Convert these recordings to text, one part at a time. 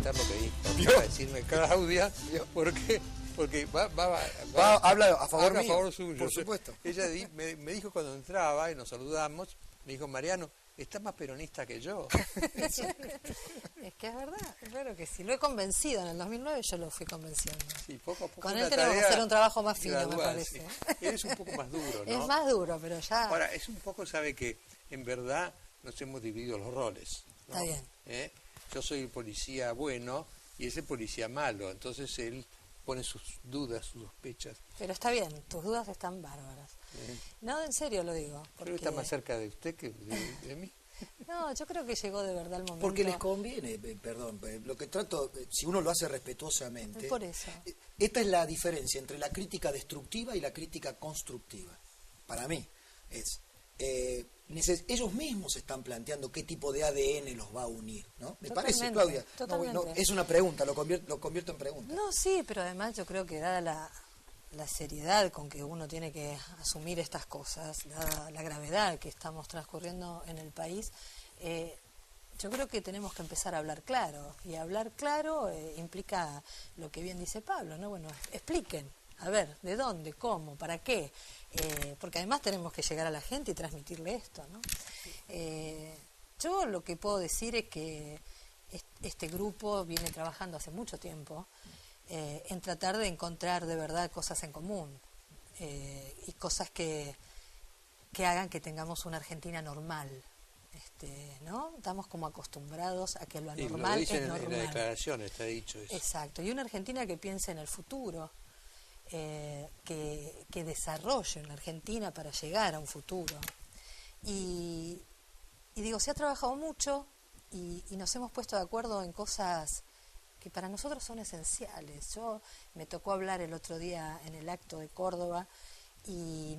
escuchar lo que dijo, va a decirme Claudia, porque habla a favor mío, favor suyo. por supuesto. Ella me dijo cuando entraba y nos saludamos, me dijo, Mariano, está más peronista que yo. Es que es verdad, claro que sí. Lo he convencido, en el 2009 yo lo fui convenciendo. Sí, poco a poco. Con él tenemos que hacer un trabajo más fino, gradual, me parece. Sí. Él es un poco más duro, ¿no? Es más duro, pero ya... Ahora, es un poco, sabe que en verdad nos hemos dividido los roles, ¿no? Está bien. Yo soy el policía bueno y ese policía malo, entonces él pone sus dudas, sus sospechas. Pero está bien, tus dudas están bárbaras. No, en serio lo digo. Creo que está más cerca de usted que de mí. No, yo creo que llegó de verdad el momento. Porque les conviene, perdón, lo que trato, si uno lo hace respetuosamente. Por eso. Esta es la diferencia entre la crítica destructiva y la crítica constructiva. Para mí, ellos mismos están planteando qué tipo de ADN los va a unir, ¿no? Me parece, Claudia. No, es una pregunta, lo convierto en pregunta. No, sí, pero además yo creo que dada la seriedad con que uno tiene que asumir estas cosas, dada la gravedad que estamos transcurriendo en el país, yo creo que tenemos que empezar a hablar claro. Y hablar claro implica lo que bien dice Pablo, ¿no? Bueno, expliquen, a ver, ¿de dónde, cómo, para qué? Porque además tenemos que llegar a la gente y transmitirle esto, ¿no? Yo lo que puedo decir es que este grupo viene trabajando hace mucho tiempo en tratar de encontrar de verdad cosas en común y cosas que hagan que tengamos una Argentina normal, ¿no? Estamos como acostumbrados a que lo anormal es normal. En la declaración está dicho eso. Exacto, y una Argentina que piense en el futuro, que desarrolle una Argentina para llegar a un futuro. Y digo, se ha trabajado mucho y nos hemos puesto de acuerdo en cosas que para nosotros son esenciales. Me tocó hablar el otro día en el acto de Córdoba y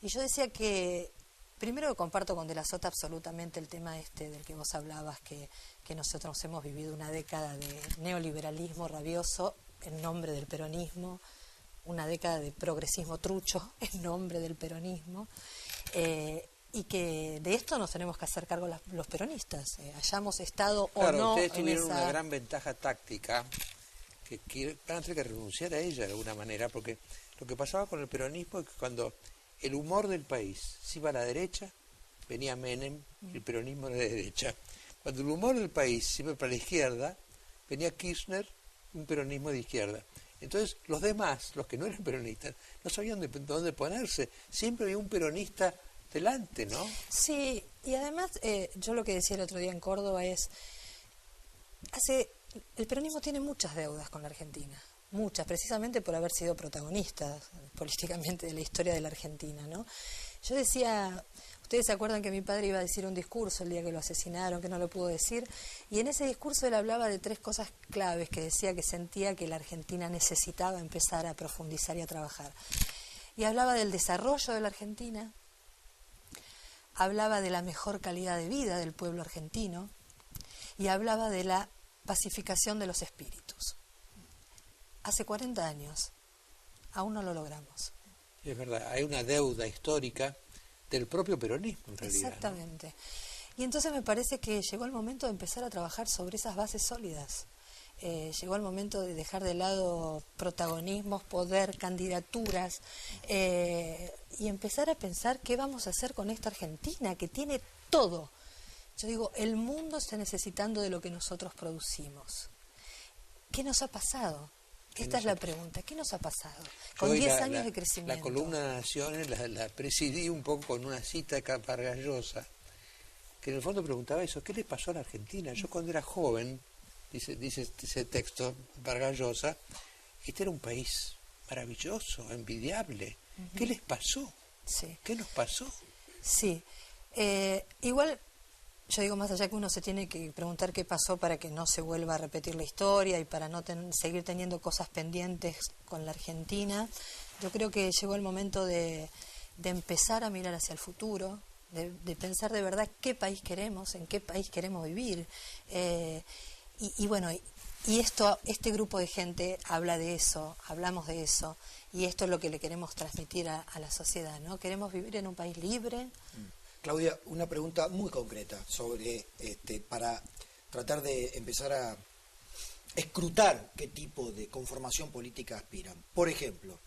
yo decía que primero comparto con De la Sota absolutamente el tema del que vos hablabas, que nosotros hemos vivido una década de neoliberalismo rabioso en nombre del peronismo, una década de progresismo trucho en nombre del peronismo, y que de esto nos tenemos que hacer cargo los peronistas, hayamos estado o no. Ustedes tuvieron una gran ventaja táctica que van a tener que renunciar a ella de alguna manera, porque lo que pasaba con el peronismo es que cuando el humor del país se iba a la derecha, venía Menem, el peronismo a la derecha. Cuando el humor del país se iba para la izquierda, venía Kirchner, un peronismo de izquierda. Entonces los demás, los que no eran peronistas, no sabían dónde ponerse. Siempre había un peronista delante, ¿no? Sí, y además yo lo que decía el otro día en Córdoba es, el peronismo tiene muchas deudas con la Argentina, muchas, precisamente por haber sido protagonistas políticamente de la historia de la Argentina, ¿no? Yo decía, ustedes se acuerdan que mi padre iba a decir un discurso el día que lo asesinaron, que no lo pudo decir, y en ese discurso él hablaba de 3 cosas claves que decía que sentía que la Argentina necesitaba empezar a profundizar y a trabajar. Y hablaba del desarrollo de la Argentina, hablaba de la mejor calidad de vida del pueblo argentino y hablaba de la pacificación de los espíritus. Hace 40 años aún no lo logramos. Es verdad, hay una deuda histórica del propio peronismo en realidad. Exactamente. ¿No? Y entonces me parece que llegó el momento de empezar a trabajar sobre esas bases sólidas. Llegó el momento de dejar de lado protagonismos, poder, candidaturas, y empezar a pensar qué vamos a hacer con esta Argentina que tiene todo. Yo digo, el mundo está necesitando de lo que nosotros producimos. ¿Qué nos ha pasado? Esta es la pregunta. ¿Qué nos ha pasado? Con 10 años de crecimiento. La columna de Naciones la presidí un poco con una cita de Vargas Llosa, que en el fondo preguntaba eso, ¿qué le pasó a la Argentina? Yo cuando era joven, dice ese texto, Vargas Llosa, este era un país maravilloso, envidiable. ¿Qué les pasó? Sí. ¿Qué nos pasó? Sí. Igual, yo digo, más allá que uno se tiene que preguntar qué pasó para que no se vuelva a repetir la historia y para no seguir teniendo cosas pendientes con la Argentina, yo creo que llegó el momento de empezar a mirar hacia el futuro, de pensar de verdad qué país queremos, en qué país queremos vivir. Y bueno, este grupo de gente habla de eso, hablamos de eso, y esto es lo que le queremos transmitir a la sociedad, ¿no? Queremos vivir en un país libre. Claudia, una pregunta muy concreta sobre para tratar de empezar a escrutar qué tipo de conformación política aspiran. Por ejemplo,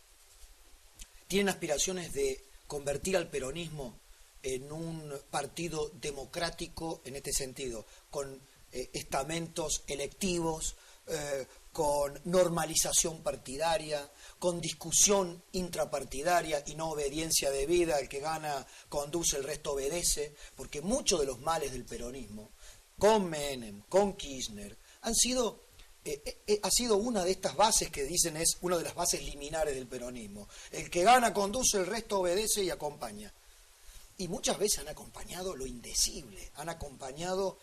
tienen aspiraciones de convertir al peronismo en un partido democrático en este sentido, con estamentos electivos, con normalización partidaria, con discusión intrapartidaria y no obediencia debida, el que gana conduce, el resto obedece, porque muchos de los males del peronismo, con Menem, con Kirchner, ha sido una de estas bases que dicen es una de las bases liminares del peronismo. El que gana conduce, el resto obedece y acompaña. Y muchas veces han acompañado lo indecible, han acompañado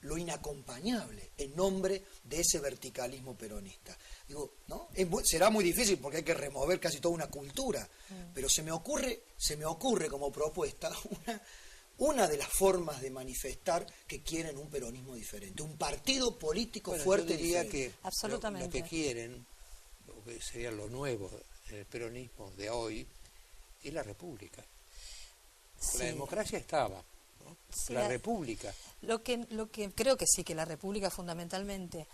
lo inacompañable en nombre de ese verticalismo peronista. Digo, ¿no? Será muy difícil porque hay que remover casi toda una cultura, pero se me ocurre como propuesta una de las formas de manifestar que quieren un peronismo diferente, un partido político fuerte. Yo diría diferente. Que absolutamente. Lo que quieren, lo que sería lo nuevo en el peronismo de hoy, es la república. Sí. La democracia estaba, ¿no? Sí, la república. Lo que creo que sí, que la república fundamentalmente,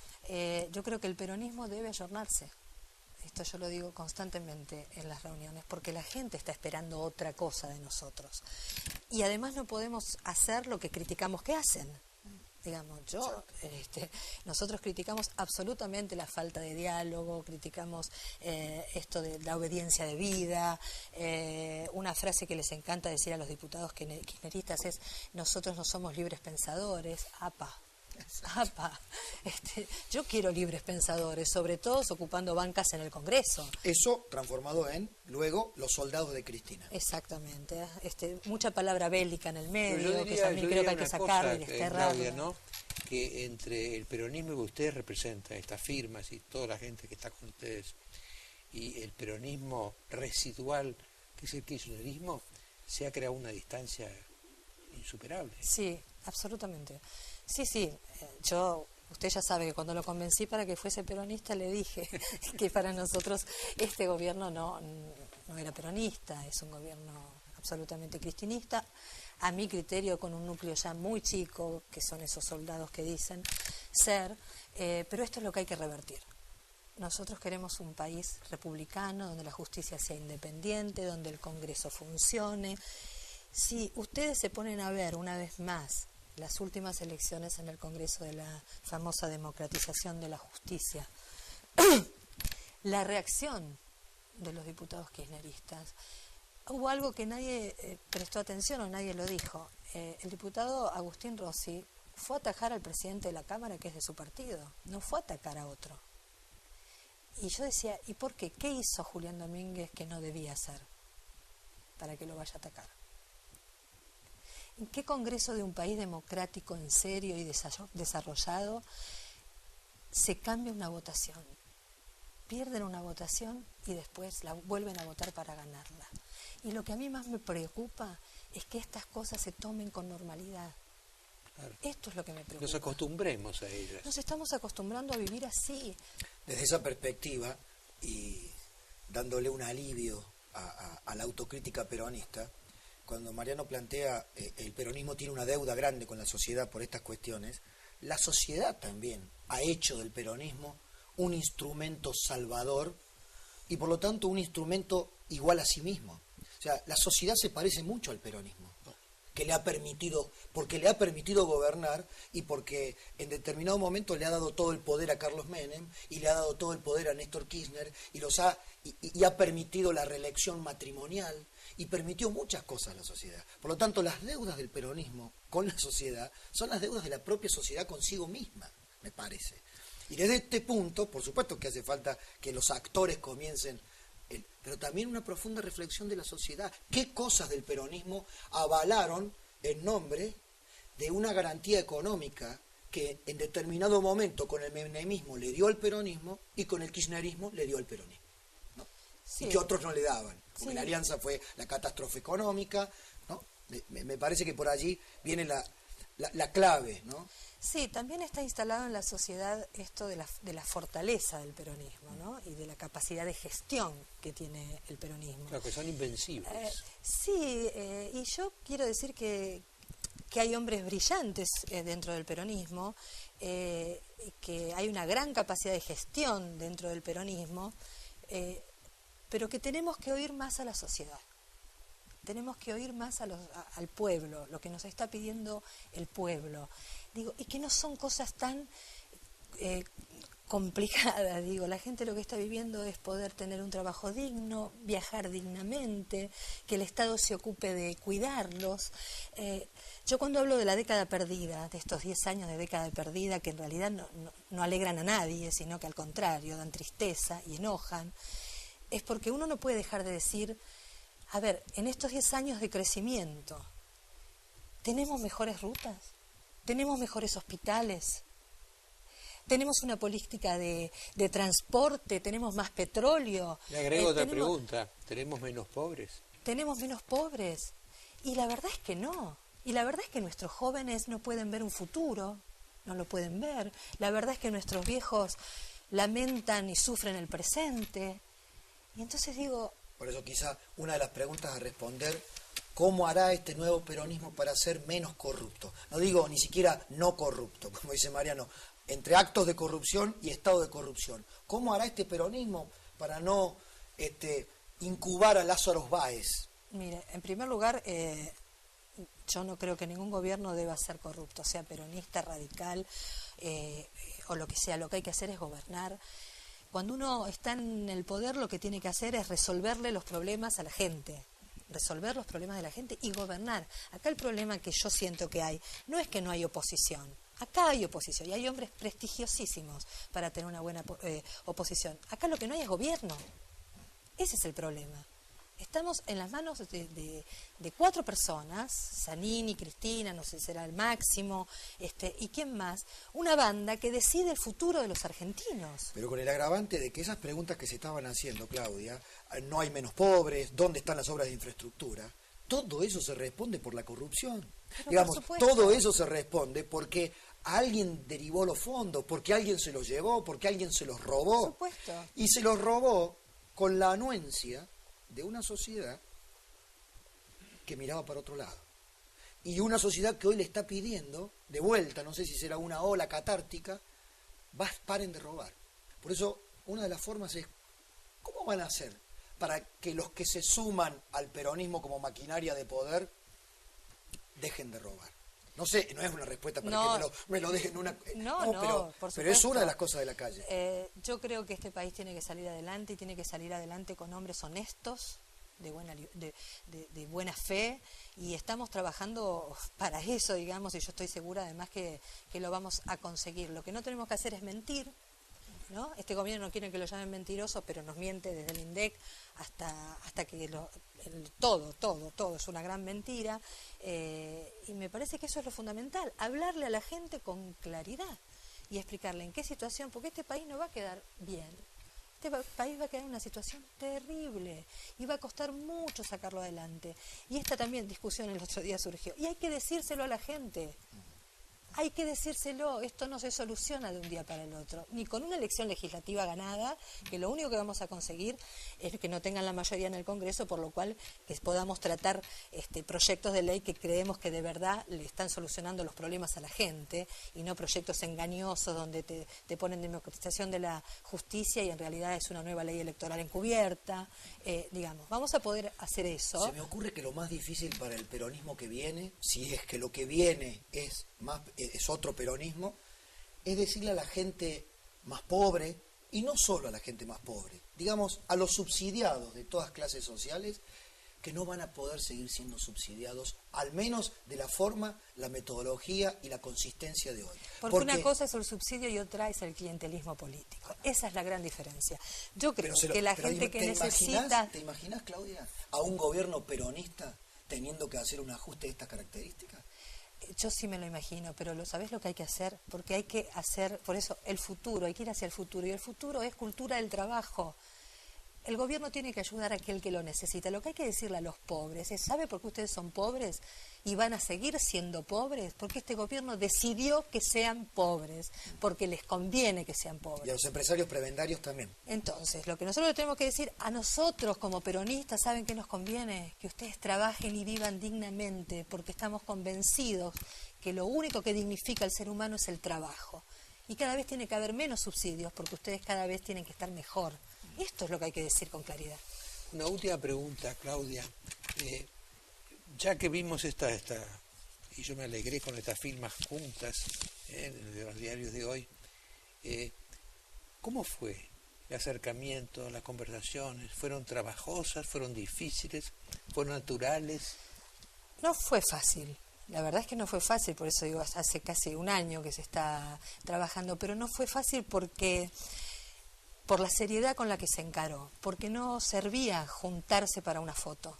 yo creo que el peronismo debe ayornarse. Esto yo lo digo constantemente en las reuniones, porque la gente está esperando otra cosa de nosotros. Y además no podemos hacer lo que criticamos que hacen. Digamos, nosotros criticamos absolutamente la falta de diálogo, criticamos esto de la obediencia de vida. Una frase que les encanta decir a los diputados kirchneristas es: nosotros no somos libres pensadores. ¡Apa! Yo quiero libres pensadores, sobre todo ocupando bancas en el Congreso. Eso transformado en, luego, los soldados de Cristina. Exactamente. Mucha palabra bélica en el medio, que también creo que hay que sacarla y desterrarla. Claudia, ¿no? Que entre el peronismo que ustedes representan, estas firmas y toda la gente que está con ustedes, y el peronismo residual, que es el kirchnerismo, se ha creado una distancia insuperable. Sí, absolutamente. Sí, usted ya sabe que cuando lo convencí para que fuese peronista le dije que para nosotros este gobierno no era peronista, es un gobierno absolutamente cristinista, a mi criterio con un núcleo ya muy chico, que son esos soldados que dicen ser, pero esto es lo que hay que revertir. Nosotros queremos un país republicano, donde la justicia sea independiente, donde el Congreso funcione. Si ustedes se ponen a ver una vez más las últimas elecciones en el Congreso de la famosa democratización de la justicia, la reacción de los diputados kirchneristas, hubo algo que nadie prestó atención o nadie lo dijo. El diputado Agustín Rossi fue a atajar al presidente de la Cámara, que es de su partido, no fue a atacar a otro. Y yo decía, ¿y por qué? ¿Qué hizo Julián Domínguez que no debía hacer para que lo vaya a atacar? ¿En qué Congreso de un país democrático, en serio y desarrollado, se cambia una votación? Pierden una votación y después la vuelven a votar para ganarla. Y lo que a mí más me preocupa es que estas cosas se tomen con normalidad. Claro. Esto es lo que me preocupa. Nos acostumbremos a ellas. Nos estamos acostumbrando a vivir así. Desde esa perspectiva, y dándole un alivio a la autocrítica peronista, cuando Mariano plantea el peronismo tiene una deuda grande con la sociedad por estas cuestiones, la sociedad también ha hecho del peronismo un instrumento salvador y por lo tanto un instrumento igual a sí mismo. O sea, la sociedad se parece mucho al peronismo, que le ha permitido, porque le ha permitido gobernar y porque en determinado momento le ha dado todo el poder a Carlos Menem y le ha dado todo el poder a Néstor Kirchner y ha permitido la reelección matrimonial y permitió muchas cosas a la sociedad. Por lo tanto, las deudas del peronismo con la sociedad son las deudas de la propia sociedad consigo misma, me parece. Y desde este punto, por supuesto que hace falta que los actores comiencen, pero también una profunda reflexión de la sociedad. ¿Qué cosas del peronismo avalaron en nombre de una garantía económica que en determinado momento con el menemismo le dio al peronismo y con el kirchnerismo le dio al peronismo? ¿No? Sí. Y que otros no le daban. Porque sí. La alianza fue la catástrofe económica, ¿no? Me parece que por allí viene la clave, ¿no? Sí, también está instalado en la sociedad esto de la fortaleza del peronismo, ¿no? Y de la capacidad de gestión que tiene el peronismo. Claro, que son invencibles. Sí, y yo quiero decir que que hay hombres brillantes dentro del peronismo, que hay una gran capacidad de gestión dentro del peronismo, pero que tenemos que oír más a la sociedad. Tenemos que oír más al pueblo, lo que nos está pidiendo el pueblo. Digo, y que no son cosas tan complicadas. Digo, la gente lo que está viviendo es poder tener un trabajo digno, viajar dignamente, que el Estado se ocupe de cuidarlos. Yo cuando hablo de la década perdida, de estos 10 años de década perdida, que en realidad no alegran a nadie, sino que al contrario, dan tristeza y enojan, es porque uno no puede dejar de decir, a ver, en estos 10 años de crecimiento, ¿tenemos mejores rutas? ¿Tenemos mejores hospitales? ¿Tenemos una política de transporte? ¿Tenemos más petróleo? Le agrego otra pregunta, ¿tenemos menos pobres? ¿Tenemos menos pobres? Y la verdad es que no. Y la verdad es que nuestros jóvenes no pueden ver un futuro, no lo pueden ver. La verdad es que nuestros viejos lamentan y sufren el presente. Y entonces digo... Por eso quizá una de las preguntas a responder, ¿cómo hará este nuevo peronismo para ser menos corrupto? No digo ni siquiera no corrupto, como dice Mariano, entre actos de corrupción y estado de corrupción. ¿Cómo hará este peronismo para no incubar a Lázaro Báez? Mire, en primer lugar, yo no creo que ningún gobierno deba ser corrupto, sea peronista, radical o lo que sea. Lo que hay que hacer es gobernar. Cuando uno está en el poder, lo que tiene que hacer es resolverle los problemas a la gente, resolver los problemas de la gente y gobernar. Acá el problema que yo siento que hay, no es que no hay oposición, acá hay oposición y hay hombres prestigiosísimos para tener una buena oposición. Acá lo que no hay es gobierno, ese es el problema. Estamos en las manos de 4 personas, Zanini, Cristina, no sé si será el Máximo, y quién más, una banda que decide el futuro de los argentinos. Pero con el agravante de que esas preguntas que se estaban haciendo, Claudia, no hay menos pobres, ¿dónde están las obras de infraestructura? Todo eso se responde por la corrupción. Pero digamos, todo eso se responde porque alguien derivó los fondos, porque alguien se los llevó, porque alguien se los robó. Por supuesto. Y se los robó con la anuencia de una sociedad que miraba para otro lado. Y una sociedad que hoy le está pidiendo, de vuelta, no sé si será una ola catártica, paren de robar. Por eso, una de las formas es, ¿cómo van a hacer para que los que se suman al peronismo como maquinaria de poder dejen de robar? No sé, no es una respuesta para que me lo dejen una... pero es una de las cosas de la calle. Yo creo que este país tiene que salir adelante y tiene que salir adelante con hombres honestos, de buena fe, y estamos trabajando para eso, digamos, y yo estoy segura además que lo vamos a conseguir. Lo que no tenemos que hacer es mentir, ¿no? Este gobierno no quiere que lo llamen mentiroso, pero nos miente desde el INDEC hasta que todo es una gran mentira, y me parece que eso es lo fundamental, hablarle a la gente con claridad y explicarle en qué situación, porque este país no va a quedar bien, este país va a quedar en una situación terrible y va a costar mucho sacarlo adelante. Y esta también discusión el otro día surgió, y hay que decírselo a la gente. Hay que decírselo, esto no se soluciona de un día para el otro, ni con una elección legislativa ganada, que lo único que vamos a conseguir es que no tengan la mayoría en el Congreso, por lo cual que podamos tratar proyectos de ley que creemos que de verdad le están solucionando los problemas a la gente, y no proyectos engañosos donde te ponen democratización de la justicia y en realidad es una nueva ley electoral encubierta. Digamos, vamos a poder hacer eso. Se me ocurre que lo más difícil para el peronismo que viene, si es que lo que viene es otro peronismo, es decirle a la gente más pobre, y no solo a la gente más pobre, digamos a los subsidiados de todas clases sociales, que no van a poder seguir siendo subsidiados, al menos de la forma, la metodología y la consistencia de hoy. Porque una cosa es el subsidio y otra es el clientelismo político. Esa es la gran diferencia. Yo creo que la gente que necesita... ¿Te imaginas, Claudia, a un gobierno peronista teniendo que hacer un ajuste de estas características? Yo sí me lo imagino, pero ¿sabés lo que hay que hacer? Porque hay que hacer, por eso, el futuro, hay que ir hacia el futuro, y el futuro es cultura del trabajo. el gobierno tiene que ayudar a aquel que lo necesita. Lo que hay que decirle a los pobres es, ¿sabe por qué ustedes son pobres y van a seguir siendo pobres? Porque este gobierno decidió que sean pobres, porque les conviene que sean pobres. Y a los empresarios prebendarios también. Entonces, lo que nosotros le tenemos que decir a nosotros como peronistas, ¿saben qué nos conviene? Que ustedes trabajen y vivan dignamente, porque estamos convencidos que lo único que dignifica al ser humano es el trabajo. Y cada vez tiene que haber menos subsidios, porque ustedes cada vez tienen que estar mejor. Esto es lo que hay que decir con claridad. Una última pregunta, Claudia. Ya que vimos y yo me alegré con estas firmas juntas en los diarios de hoy, ¿cómo fue el acercamiento, las conversaciones? ¿Fueron trabajosas, fueron difíciles, fueron naturales? No fue fácil. La verdad es que no fue fácil, por eso digo, hace casi un año que se está trabajando, pero no fue fácil por la seriedad con la que se encaró, porque no servía juntarse para una foto.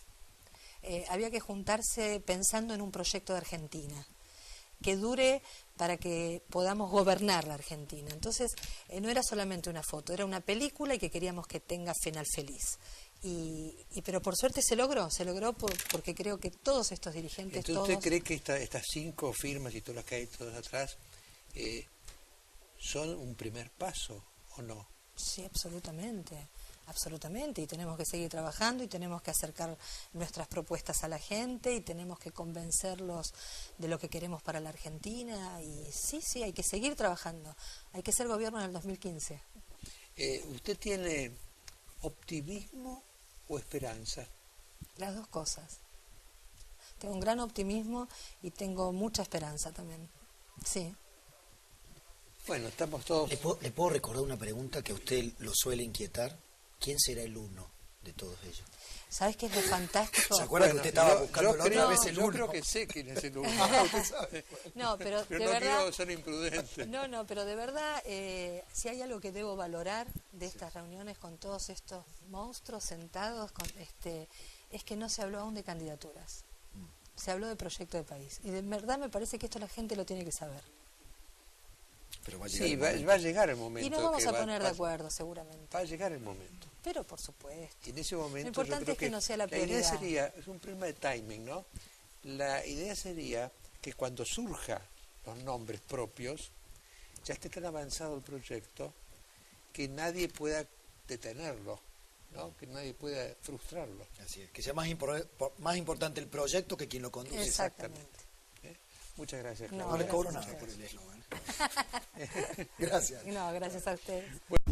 Había que juntarse pensando en un proyecto de Argentina, que dure para que podamos gobernar la Argentina. Entonces, no era solamente una foto, era una película y que queríamos que tenga final feliz. Pero por suerte se logró porque creo que todos estos dirigentes... Entonces, ¿usted cree que estas 5 firmas y todas las que hay todas atrás son un primer paso o no? Sí, absolutamente, y tenemos que seguir trabajando y tenemos que acercar nuestras propuestas a la gente y tenemos que convencerlos de lo que queremos para la Argentina y sí, hay que seguir trabajando, hay que ser gobierno en el 2015. ¿Usted tiene optimismo o esperanza? Las dos cosas. Tengo un gran optimismo y tengo mucha esperanza también, sí. Bueno, estamos todos... ¿Le puedo recordar una pregunta que a usted lo suele inquietar? ¿Quién será el uno de todos ellos? ¿Sabes qué es lo fantástico? ¿Se acuerda que usted estaba buscando la otra vez el uno? Yo creo que sé quién es el uno. No, pero no de verdad... quiero ser imprudente. No, pero de verdad, si hay algo que debo valorar de estas reuniones con todos estos monstruos sentados, es que no se habló aún de candidaturas. Se habló de proyecto de país. Y de verdad me parece que esto la gente lo tiene que saber. Pero va a llegar va a llegar el momento. Y nos vamos a poner de acuerdo, seguramente. Va a llegar el momento. Pero por supuesto. Y en ese momento lo importante es que no sea la idea prioridad. sería, es un problema de timing, ¿no? La idea sería que cuando surja los nombres propios, ya esté tan avanzado el proyecto que nadie pueda detenerlo, ¿no? Que nadie pueda frustrarlo. Así es, que sea más importante el proyecto que quien lo conduce. Exactamente. Muchas gracias. No le cobro nada por el eslogan. Gracias. No, gracias a ustedes. Bueno.